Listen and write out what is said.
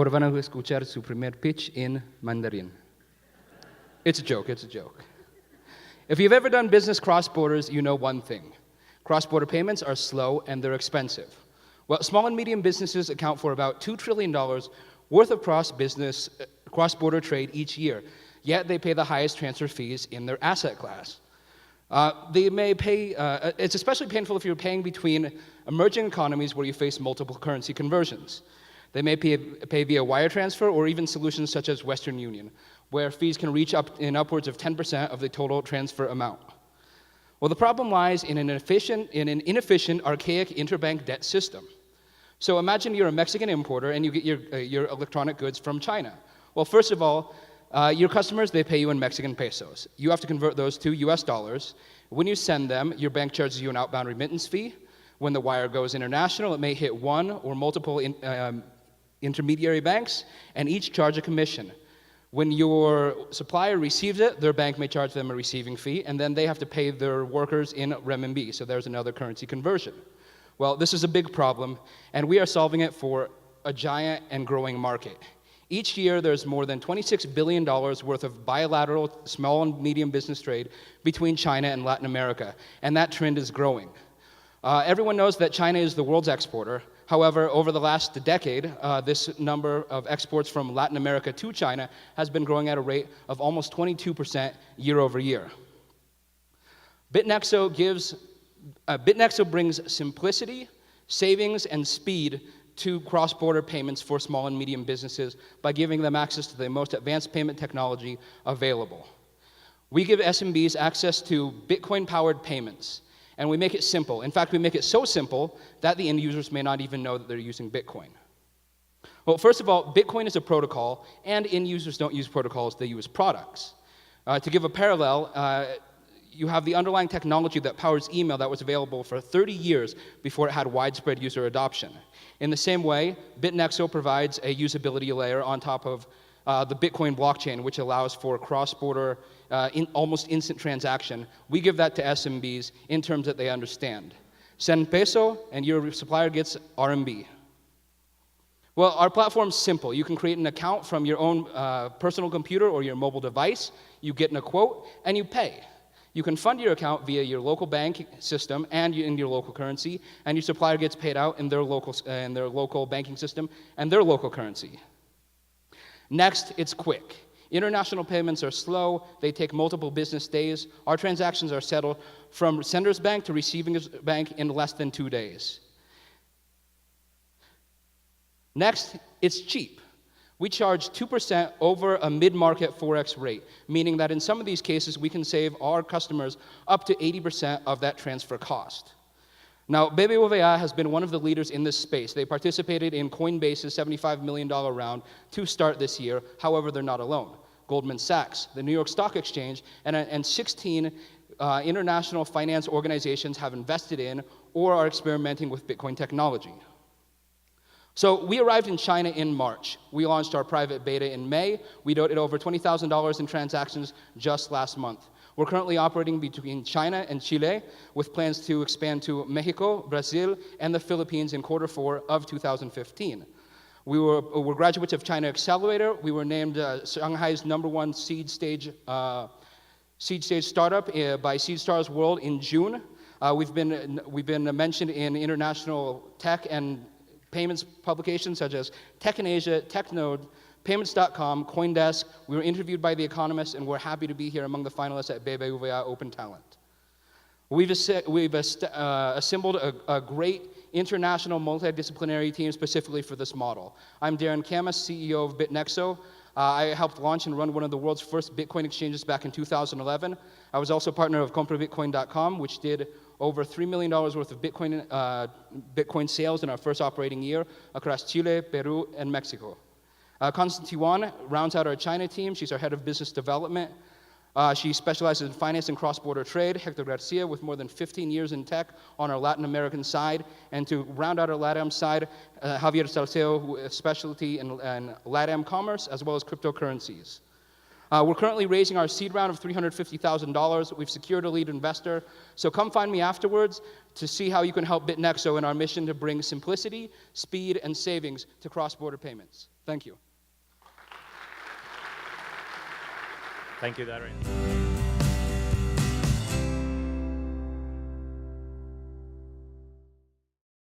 Ahora van a escuchar su primer pitch in mandarin. It's a joke, it's a joke. If you've ever done business cross-borders, you know one thing. Cross-border payments are slow and they're expensive. Well, small and medium businesses account for about $2 trillion worth of cross-border trade each year, yet they pay the highest transfer fees in their asset class. They may pay, it's especially painful if you're paying between emerging economies where you face multiple currency conversions. They may pay via wire transfer or even solutions such as Western Union, where fees can reach upwards of 10% of the total transfer amount. Well, the problem lies in an inefficient, archaic interbank debt system. So imagine you're a Mexican importer and you get your electronic goods from China. Well, first of all, your customers, they pay you in Mexican pesos. You have to convert those to US dollars. When you send them, your bank charges you an outbound remittance fee. When the wire goes international, it may hit one or multiple intermediary banks, and each charge a commission. When your supplier receives it, their bank may charge them a receiving fee, and then they have to pay their workers in renminbi, so there's another currency conversion. Well, this is a big problem, and we are solving it for a giant and growing market. Each year, there's more than $26 billion worth of bilateral small and medium business trade between China and Latin America, and that trend is growing. Everyone knows that China is the world's exporter. However, over the last decade, this number of exports from Latin America to China has been growing at a rate of almost 22% year over year. Bitnexo brings simplicity, savings, and speed to cross-border payments for small and medium businesses by giving them access to the most advanced payment technology available. We give SMBs access to Bitcoin-powered payments, and we make it simple. In fact, we make it so simple that the end users may not even know that they're using Bitcoin. Well, first of all, Bitcoin is a protocol, and end users don't use protocols, they use products. To give a parallel, you have the underlying technology that powers email that was available for 30 years before it had widespread user adoption. In the same way, Bitnexo provides a usability layer on top of the Bitcoin blockchain, which allows for cross-border, almost instant transaction. We give that to SMBs in terms that they understand. Send peso, and your supplier gets RMB. Well, our platform's simple. You can create an account from your own personal computer or your mobile device. You get in a quote, and you pay. You can fund your account via your local bank system and in your local currency, and your supplier gets paid out in their local banking system and their local currency. Next, it's quick. International payments are slow. They take multiple business days. Our transactions are settled from sender's bank to receiving bank in less than 2 days. Next, it's cheap. We charge 2% over a mid-market Forex rate, meaning that in some of these cases, we can save our customers up to 80% of that transfer cost. Now, BBVA has been one of the leaders in this space. They participated in Coinbase's $75 million round to start this year. However, they're not alone. Goldman Sachs, the New York Stock Exchange, and 16 international finance organizations have invested in or are experimenting with Bitcoin technology. So we arrived in China in March. We launched our private beta in May. We did over $20,000 in transactions just last month. We're currently operating between China and Chile with plans to expand to Mexico, Brazil, and the Philippines in Q4 of 2015. We're graduates of China Accelerator. We were named Shanghai's #1 seed stage startup by Seed Stars World in June. We've been mentioned in international tech and payments publications such as Tech in Asia, TechNode, Payments.com, CoinDesk. We were interviewed by The Economist, and we're happy to be here among the finalists at BBVA Open Talent. We've assembled a great international multidisciplinary team specifically for this model. I'm Darren Camus, CEO of Bitnexo. I helped launch and run one of the world's first Bitcoin exchanges back in 2011. I was also partner of comprabitcoin.com, which did over $3 million worth of Bitcoin sales in our first operating year across Chile, Peru, and Mexico. Constance Yuan rounds out our China team. She's our head of business development. She specializes in finance and cross-border trade. Hector Garcia, with more than 15 years in tech on our Latin American side. And to round out our LATAM side, Javier Salceo, with specialty in LATAM commerce, as well as cryptocurrencies. We're currently raising our seed round of $350,000. We've secured a lead investor. So come find me afterwards to see how you can help Bitnexo in our mission to bring simplicity, speed, and savings to cross-border payments. Thank you. Thank you, Darian.